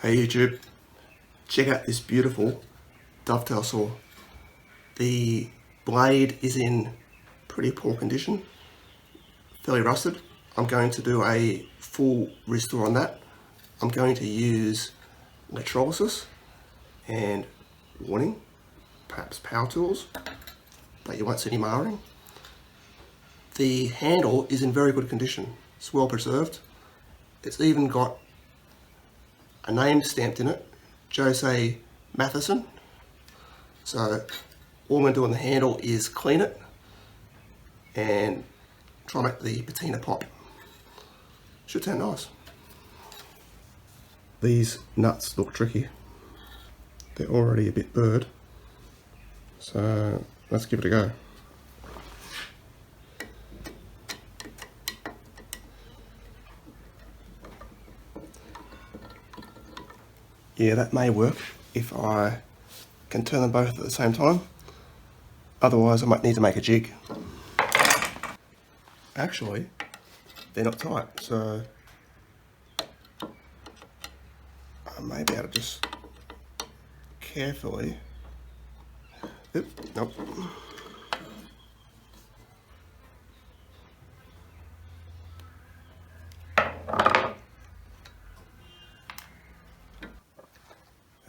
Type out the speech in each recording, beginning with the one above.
Hey YouTube, check out this beautiful dovetail saw. The blade is in pretty poor condition, fairly rusted. I'm going to do a full restore on that. I'm going to use Electrolysis and warning, perhaps power tools, but you won't see any marring. The handle is in very good condition. It's well preserved. It's even got a name stamped in it, Jose Matheson. So all I'm going to do on the handle is clean it and try to make the patina pop. Should sound nice. These nuts look tricky. They're already a bit burred, so let's give it a go. Yeah, that may work if I can turn them both at the same time. Otherwise I might need to make a jig. Actually, they're not tight, so I may be able to just carefully, nope.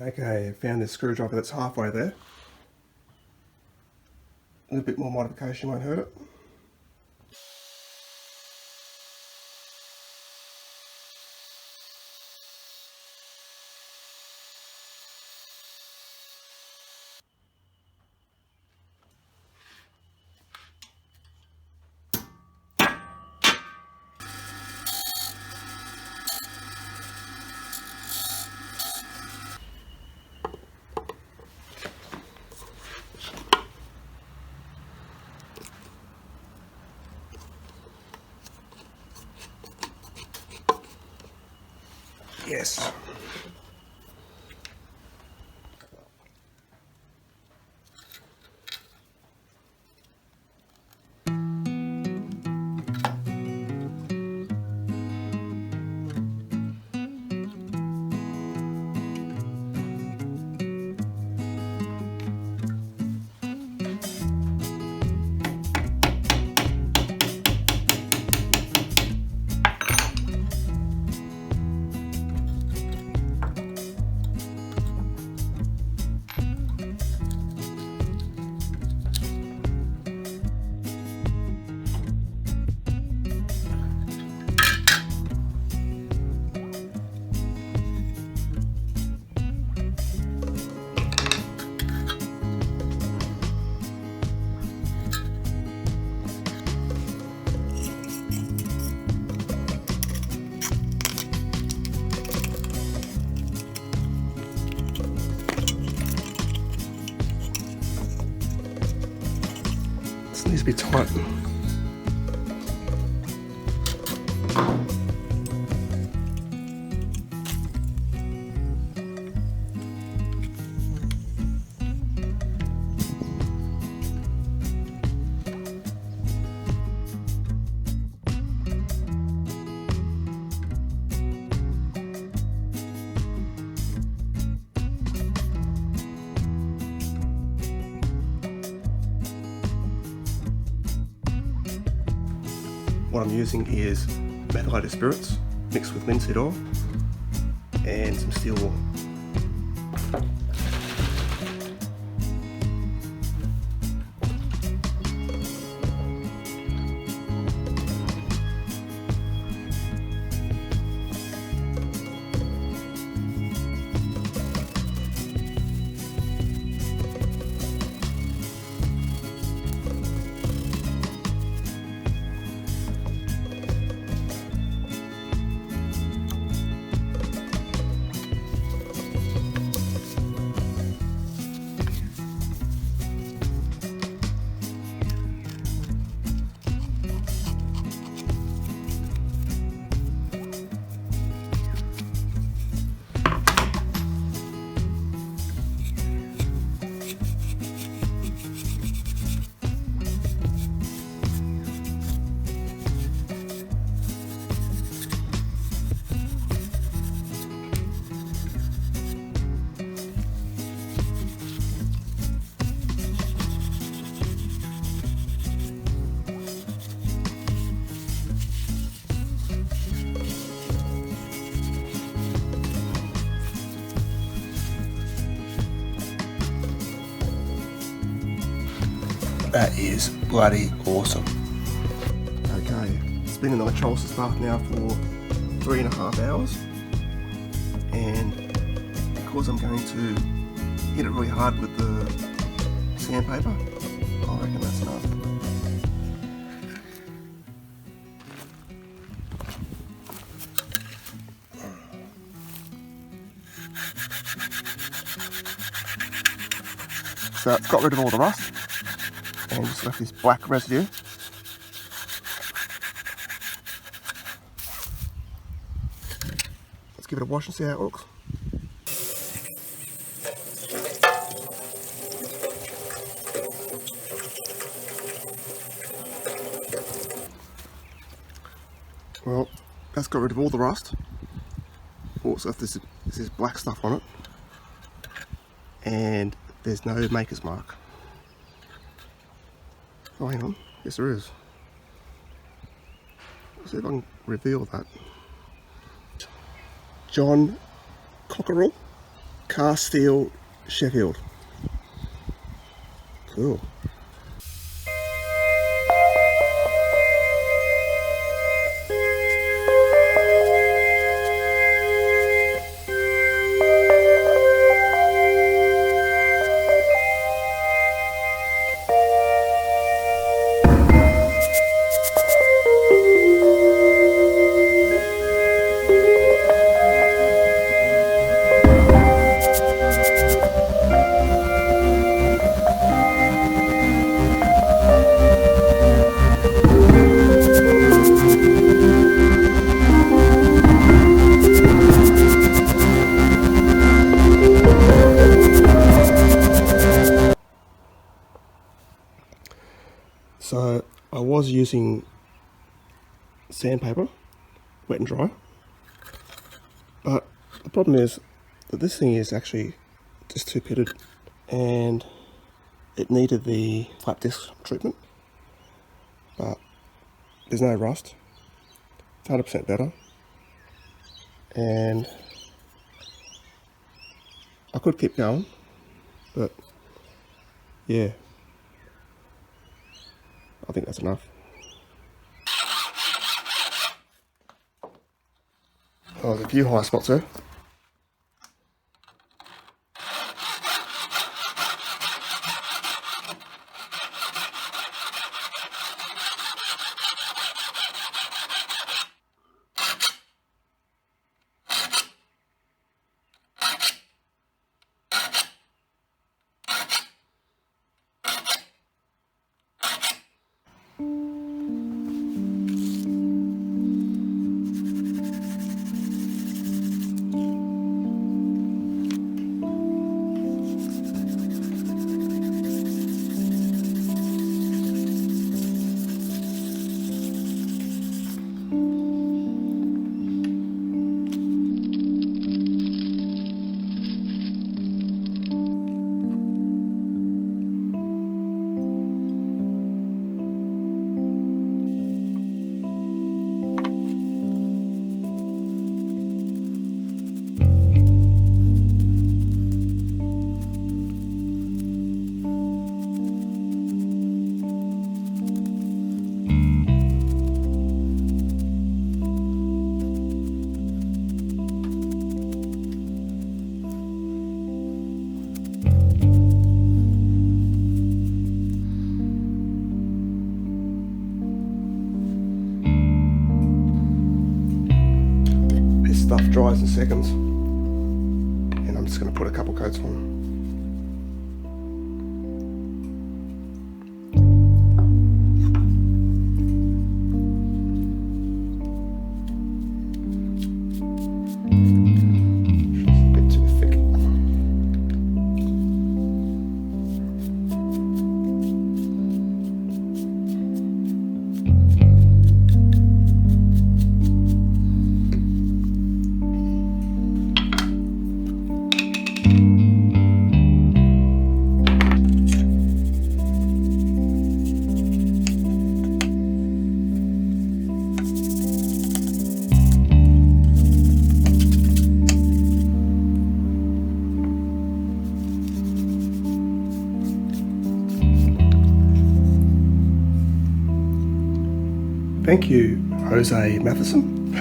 Okay, found this screwdriver that's halfway there. A little bit more modification won't hurt it. Yes. This needs to be tight. What I'm using is methylated spirits mixed with linseed oil and some steel wool. That is bloody awesome. Okay, it's been in the electrolysis bath now for 3.5 hours, and because I'm going to hit it really hard with the sandpaper, I reckon that's enough. So it's got rid of all the rust and just left this black residue. Let's give it a wash and see how it looks. Well, that's got rid of all the rust. Also, if there's this black stuff on it, and there's no maker's mark. Oh, hang on. Yes, there is. Let's see if I can reveal that. John Cockerill, cast steel, Sheffield. Cool. So I was using sandpaper, wet and dry, but the problem is that this thing is actually just too pitted and it needed the flat disc treatment, but there's no rust, it's 100% better, and I could keep going, but yeah, I think that's enough. Oh, there's a few high spots there. Stuff dries in seconds, and I'm just going to put a couple coats on. Thank you, Jose Matheson.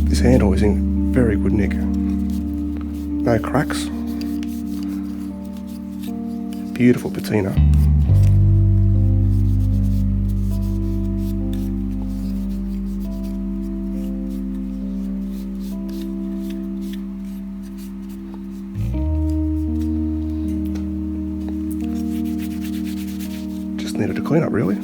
This handle is in very good nick. No cracks. Beautiful patina. Just needed to clean up, really.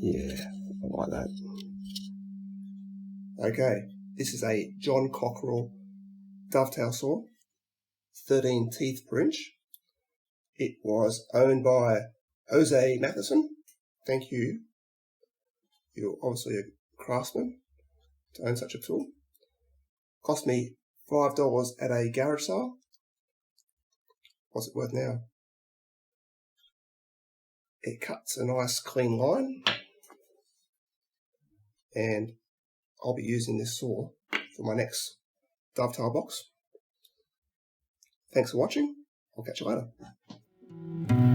Yeah, I like that. Okay, this is a John Cockerill dovetail saw, 13 teeth per inch. It was owned by Jose Matheson. Thank you. You're obviously a craftsman to own such a tool. Cost me $5 at a garage sale. What's it worth now? It cuts a nice clean line, and I'll be using this saw for my next dovetail box. Thanks for watching. I'll catch you later.